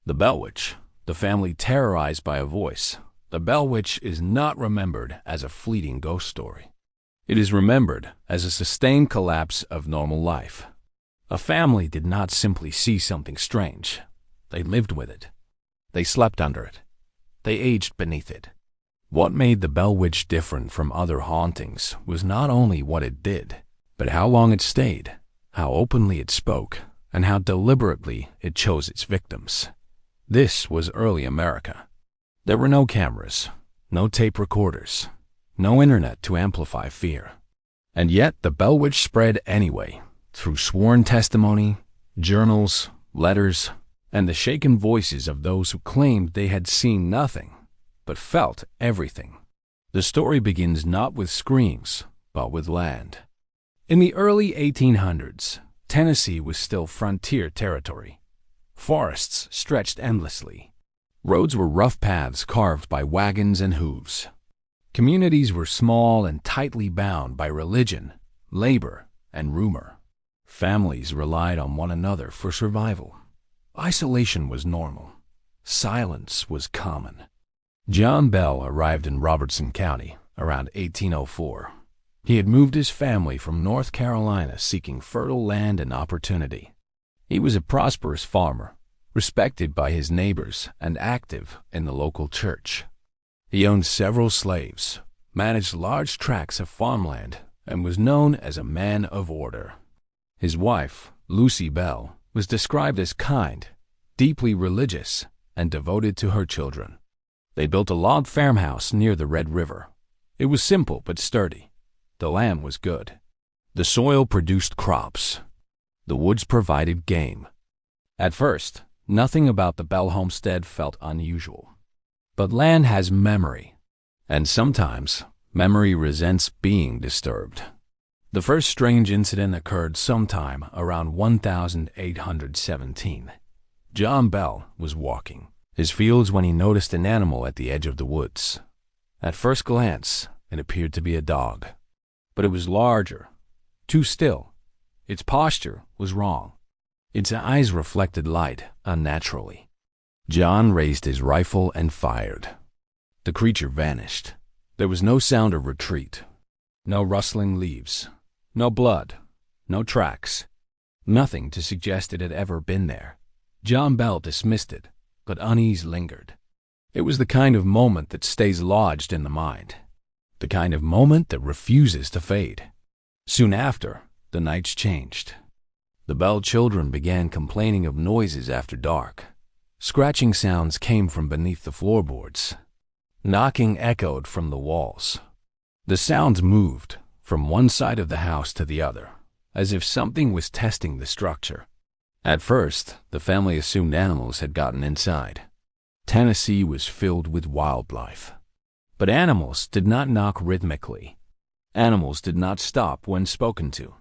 The Bell Witch, the family terrorized by a voice. The Bell Witch is not remembered as a fleeting ghost story. It is remembered as a sustained collapse of normal life. A family did not simply see something strange. They lived with it. They slept under it. They aged beneath it. What made the Bell Witch different from other hauntings was not only what it did, but how long it stayed, how openly it spoke, and how deliberately it chose its victims. This was early America. There were no cameras, no tape recorders, no internet to amplify fear. And yet the Bell Witch spread anyway, through sworn testimony, journals, letters, and the shaken voices of those who claimed they had seen nothing, but felt everything. The story begins not with screams, but with land. In the early 1800s, Tennessee was still frontier territory. Forests stretched endlessly. Roads were rough paths carved by wagons and hooves. Communities were small and tightly bound by religion, labor, and rumor. Families relied on one another for survival. Isolation was normal. Silence was common. John Bell arrived in Robertson County around 1804. He had moved his family from North Carolina seeking fertile land and opportunity. He was a prosperous farmer, respected by his neighbors and active in the local church. He owned several slaves, managed large tracts of farmland, and was known as a man of order. His wife, Lucy Bell, was described as kind, deeply religious, and devoted to her children. They built a log farmhouse near the Red River. It was simple but sturdy. The land was good. The soil produced crops. The woods provided game. At first, nothing about the Bell homestead felt unusual. But land has memory, and sometimes memory resents being disturbed. The first strange incident occurred sometime around 1817. John Bell was walking his fields when he noticed an animal at the edge of the woods. At first glance, it appeared to be a dog, but it was larger, too still. Its posture was wrong. Its eyes reflected light unnaturally. John raised his rifle and fired. The creature vanished. There was no sound of retreat, no rustling leaves, no blood, no tracks, nothing to suggest it had ever been there. John Bell dismissed it, but unease lingered. It was the kind of moment that stays lodged in the mind, the kind of moment that refuses to fade. Soon after, the nights changed. The Bell children began complaining of noises after dark. Scratching sounds came from beneath the floorboards. Knocking echoed from the walls. The sounds moved from one side of the house to the other, as if something was testing the structure. At first, the family assumed animals had gotten inside. Tennessee was filled with wildlife. But animals did not knock rhythmically. Animals did not stop when spoken to.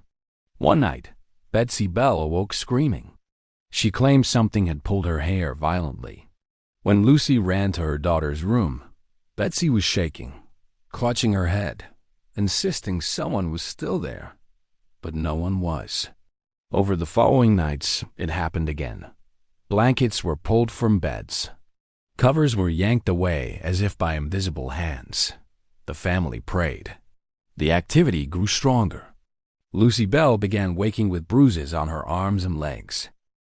One night, Betsy Bell awoke screaming. She claimed something had pulled her hair violently. When Lucy ran to her daughter's room, Betsy was shaking, clutching her head, insisting someone was still there. But no one was. Over the following nights, it happened again. Blankets were pulled from beds. Covers were yanked away as if by invisible hands. The family prayed. The activity grew stronger. Lucy Bell began waking with bruises on her arms and legs.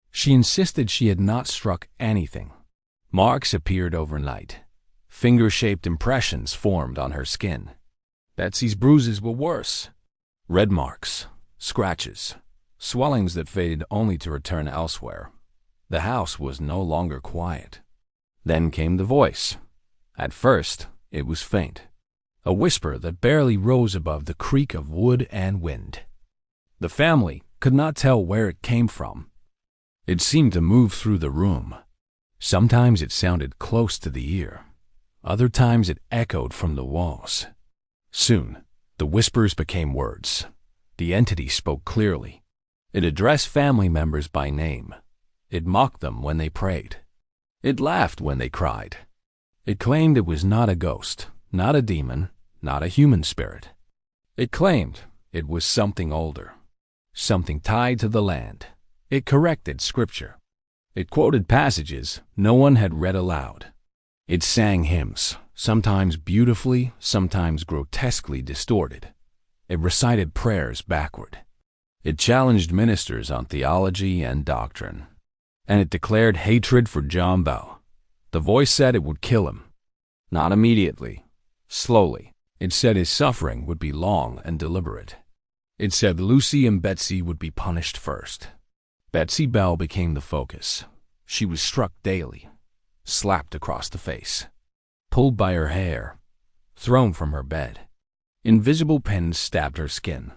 She insisted she had not struck anything. Marks appeared overnight. Finger-shaped impressions formed on her skin. Betsy's bruises were worse. Red marks, scratches, swellings that faded only to return elsewhere. The house was no longer quiet. Then came the voice. At first, it was faint, a whisper that barely rose above the creak of wood and wind. The family could not tell where it came from. It seemed to move through the room. Sometimes it sounded close to the ear. Other times it echoed from the walls. Soon, the whispers became words. The entity spoke clearly. It addressed family members by name. It mocked them when they prayed. It laughed when they cried. It claimed it was not a ghost, not a demon, not a human spirit. It claimed it was something older, something tied to the land. It corrected scripture. It quoted passages no one had read aloud. It sang hymns, sometimes beautifully, sometimes grotesquely distorted. It recited prayers backward. It challenged ministers on theology and doctrine. And it declared hatred for John Bell. The voice said it would kill him. Not immediately, slowly. It said his suffering would be long and deliberate. It said Lucy and Betsy would be punished first. Betsy Bell became the focus. She was struck daily, slapped across the face, pulled by her hair, thrown from her bed. Invisible pins stabbed her skin.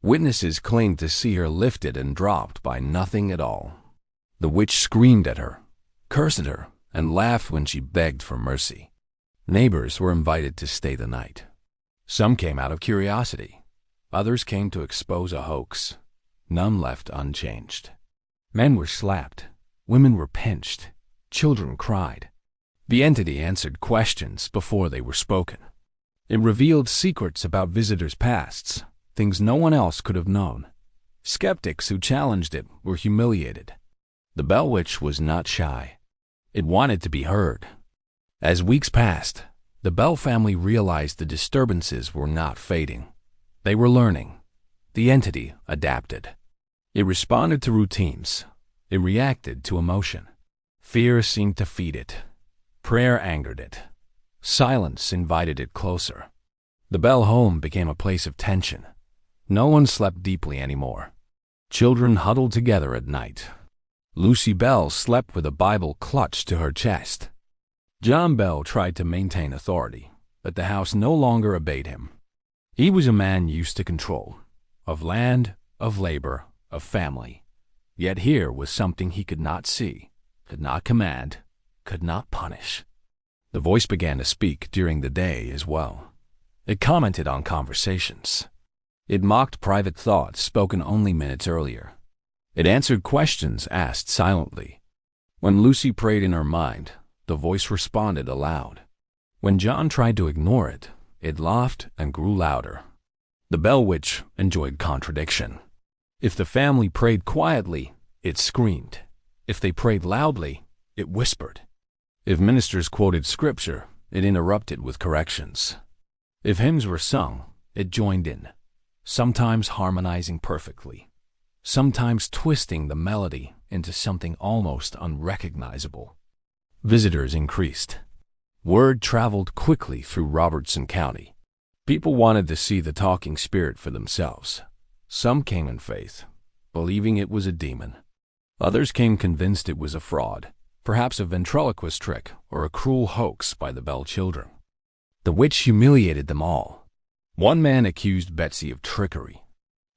Witnesses claimed to see her lifted and dropped by nothing at all. The witch screamed at her, cursed at her, and laughed when she begged for mercy. Neighbors were invited to stay the night. Some came out of curiosity. Others came to expose a hoax. None left unchanged. Men were slapped. Women were pinched. Children cried. The entity answered questions before they were spoken. It revealed secrets about visitors' pasts, things no one else could have known. Skeptics who challenged it were humiliated. The Bell Witch was not shy. It wanted to be heard. As weeks passed, the Bell family realized the disturbances were not fading. They were learning. The entity adapted. It responded to routines. It reacted to emotion. Fear seemed to feed it. Prayer angered it. Silence invited it closer. The Bell home became a place of tension. No one slept deeply anymore. Children huddled together at night. Lucy Bell slept with a Bible clutched to her chest. John Bell tried to maintain authority, but the house no longer obeyed him. He was a man used to control, of land, of labor, of family. Yet here was something he could not see, could not command, could not punish. The voice began to speak during the day as well. It commented on conversations. It mocked private thoughts spoken only minutes earlier. It answered questions asked silently. When Lucy prayed in her mind, the voice responded aloud. When John tried to ignore it, it laughed and grew louder. The Bell Witch enjoyed contradiction. If the family prayed quietly, it screamed. If they prayed loudly, it whispered. If ministers quoted scripture, it interrupted with corrections. If hymns were sung, it joined in, sometimes harmonizing perfectly, sometimes twisting the melody into something almost unrecognizable. Visitors increased. Word traveled quickly through Robertson County. People wanted to see the talking spirit for themselves. Some came in faith, believing it was a demon. Others came convinced it was a fraud, perhaps a ventriloquist trick or a cruel hoax by the Bell children. The witch humiliated them all. One man accused Betsy of trickery.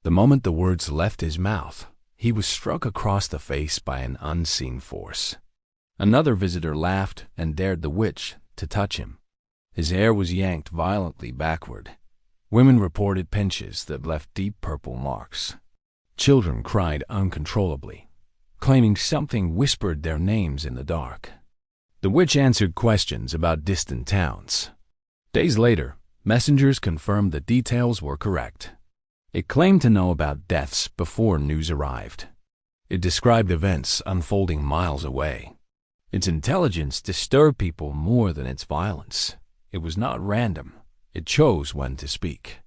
The moment the words left his mouth, he was struck across the face by an unseen force. Another visitor laughed and dared the witch to touch him. His hair was yanked violently backward. Women reported pinches that left deep purple marks. Children cried uncontrollably, claiming something whispered their names in the dark. The witch answered questions about distant towns. Days later, messengers confirmed the details were correct. It claimed to know about deaths before news arrived. It described events unfolding miles away. Its intelligence disturbed people more than its violence. It was not random. It chose when to speak.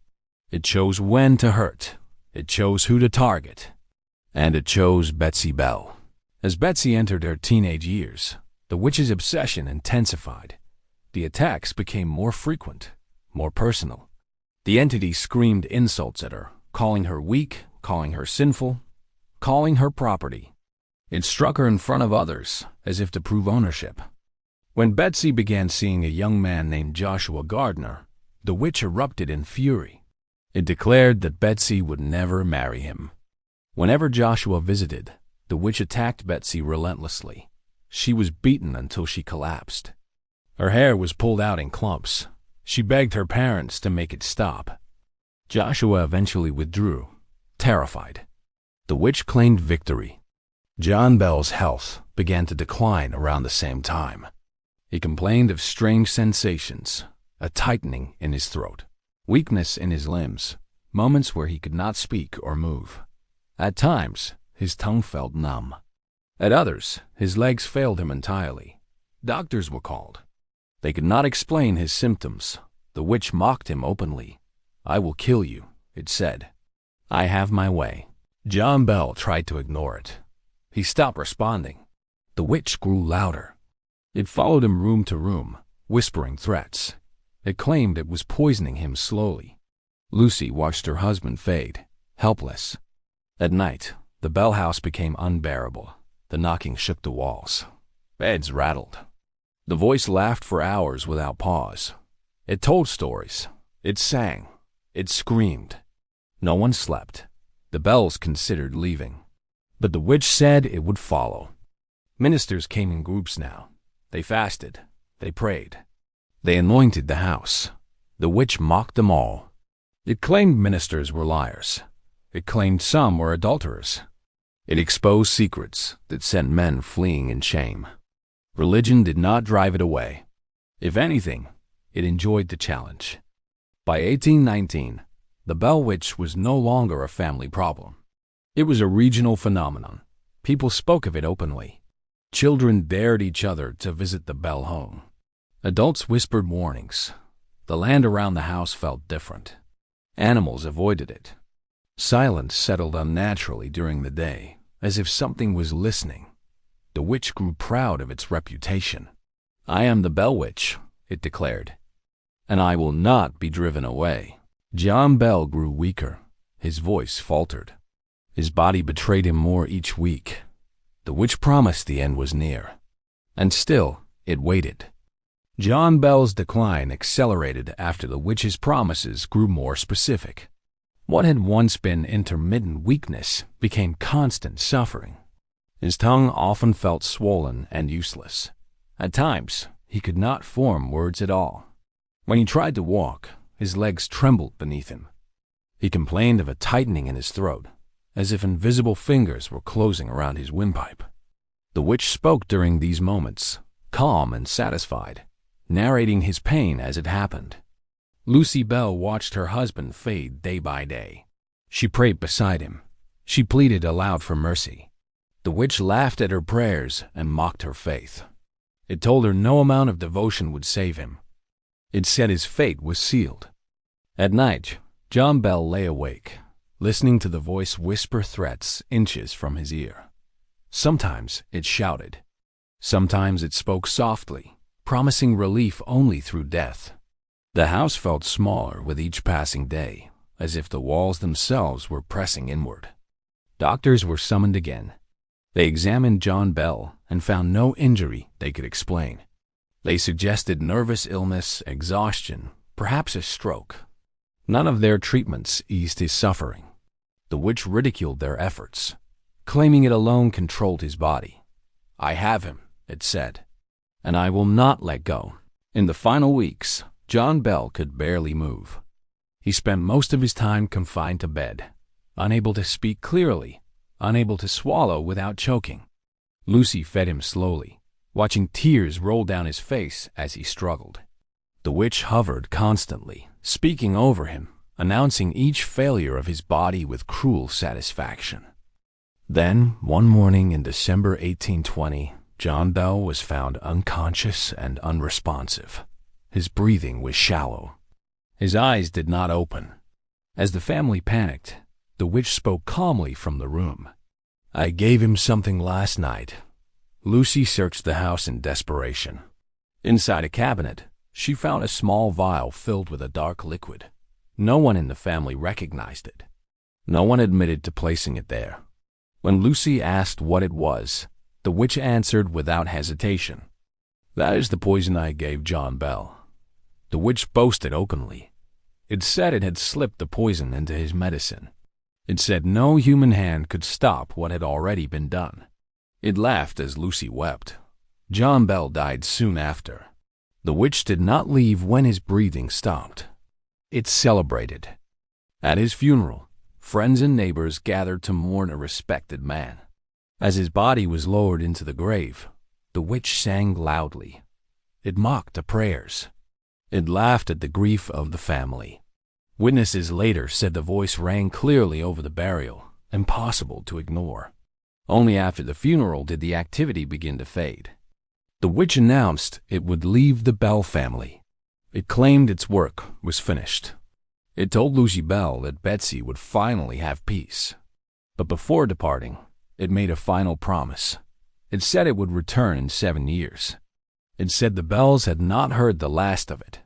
It chose when to hurt. It chose who to target. And it chose Betsy Bell. As Betsy entered her teenage years, the witch's obsession intensified. The attacks became more frequent, more personal. The entity screamed insults at her, calling her weak, calling her sinful, calling her property. It struck her in front of others, as if to prove ownership. When Betsy began seeing a young man named Joshua Gardner, the witch erupted in fury. It declared that Betsy would never marry him. Whenever Joshua visited, the witch attacked Betsy relentlessly. She was beaten until she collapsed. Her hair was pulled out in clumps. She begged her parents to make it stop. Joshua eventually withdrew, terrified. The witch claimed victory. John Bell's health began to decline around the same time. He complained of strange sensations, a tightening in his throat, weakness in his limbs, moments where he could not speak or move. At times, his tongue felt numb. At others, his legs failed him entirely. Doctors were called. They could not explain his symptoms. The witch mocked him openly. "I will kill you," it said. "I have my way." John Bell tried to ignore it. He stopped responding. The witch grew louder. It followed him room to room, whispering threats. It claimed it was poisoning him slowly. Lucy watched her husband fade, helpless. At night, the Bell house became unbearable. The knocking shook the walls. Beds rattled. The voice laughed for hours without pause. It told stories. It sang. It screamed. No one slept. The Bells considered leaving. But the witch said it would follow. Ministers came in groups now. They fasted. They prayed. They anointed the house. The witch mocked them all. It claimed ministers were liars. It claimed some were adulterers. It exposed secrets that sent men fleeing in shame. Religion did not drive it away. If anything, it enjoyed the challenge. By 1819, the Bell Witch was no longer a family problem. It was a regional phenomenon. People spoke of it openly. Children dared each other to visit the Bell home. Adults whispered warnings. The land around the house felt different. Animals avoided it. Silence settled unnaturally during the day, as if something was listening. The witch grew proud of its reputation. "I am the Bell Witch," it declared, "and I will not be driven away." John Bell grew weaker. His voice faltered. His body betrayed him more each week. The witch promised the end was near. And still, it waited. John Bell's decline accelerated after the witch's promises grew more specific. What had once been intermittent weakness became constant suffering. His tongue often felt swollen and useless. At times, he could not form words at all. When he tried to walk, his legs trembled beneath him. He complained of a tightening in his throat, as if invisible fingers were closing around his windpipe. The witch spoke during these moments, calm and satisfied, narrating his pain as it happened. Lucy Bell watched her husband fade day by day. She prayed beside him. She pleaded aloud for mercy. The witch laughed at her prayers and mocked her faith. It told her no amount of devotion would save him. It said his fate was sealed. At night, John Bell lay awake, listening to the voice whisper threats inches from his ear. Sometimes it shouted. Sometimes it spoke softly, promising relief only through death. The house felt smaller with each passing day, as if the walls themselves were pressing inward. Doctors were summoned again. They examined John Bell and found no injury they could explain. They suggested nervous illness, exhaustion, perhaps a stroke. None of their treatments eased his suffering. The witch ridiculed their efforts, claiming it alone controlled his body. "I have him," it said, "and I will not let go." In the final weeks, John Bell could barely move. He spent most of his time confined to bed, unable to speak clearly, unable to swallow without choking. Lucy fed him slowly, watching tears roll down his face as he struggled. The witch hovered constantly, speaking over him, announcing each failure of his body with cruel satisfaction. Then, one morning in December 1820, John Bell was found unconscious and unresponsive. His breathing was shallow. His eyes did not open. As the family panicked, the witch spoke calmly from the room. "I gave him something last night." Lucy searched the house in desperation. Inside a cabinet, she found a small vial filled with a dark liquid. No one in the family recognized it. No one admitted to placing it there. When Lucy asked what it was, the witch answered without hesitation. "That is the poison I gave John Bell." The witch boasted openly. It said it had slipped the poison into his medicine. It said no human hand could stop what had already been done. It laughed as Lucy wept. John Bell died soon after. The witch did not leave when his breathing stopped. It celebrated. At his funeral, friends and neighbors gathered to mourn a respected man. As his body was lowered into the grave, the witch sang loudly. It mocked the prayers. It laughed at the grief of the family. Witnesses later said the voice rang clearly over the burial, impossible to ignore. Only after the funeral did the activity begin to fade. The witch announced it would leave the Bell family. It claimed its work was finished. It told Lucy Bell that Betsy would finally have peace. But before departing, it made a final promise. It said it would return in 7 years. It said the Bells had not heard the last of it.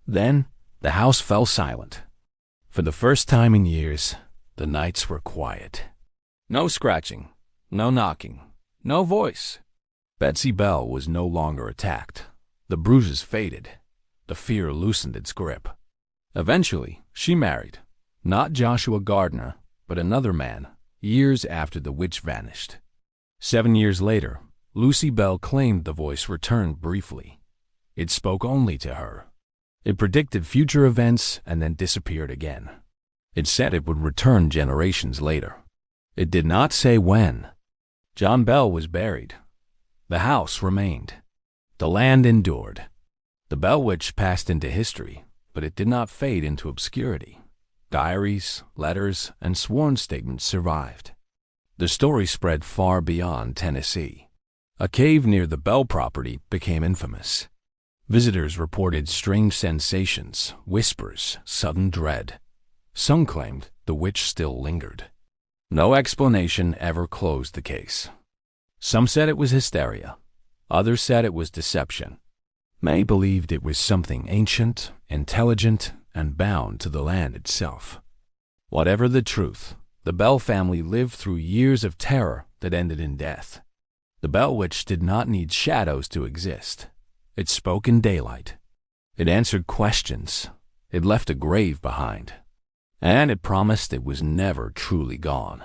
Then, the house fell silent. For the first time in years, the nights were quiet. No scratching, no knocking, no voice. Betsy Bell was no longer attacked. The bruises faded. The fear loosened its grip. Eventually, she married, not Joshua Gardner, but another man, years after the witch vanished. 7 years later, Lucy Bell claimed the voice returned briefly. It spoke only to her. It predicted future events and then disappeared again. It said it would return generations later. It did not say when. John Bell was buried. The house remained. The land endured. The Bell Witch passed into history, but it did not fade into obscurity. Diaries, letters, and sworn statements survived. The story spread far beyond Tennessee. A cave near the Bell property became infamous. Visitors reported strange sensations, whispers, sudden dread. Some claimed the witch still lingered. No explanation ever closed the case. Some said it was hysteria. Others said it was deception. May believed it was something ancient, intelligent, and bound to the land itself. Whatever the truth, the Bell family lived through years of terror that ended in death. The Bell Witch did not need shadows to exist. It spoke in daylight. It answered questions. It left a grave behind. And it promised it was never truly gone.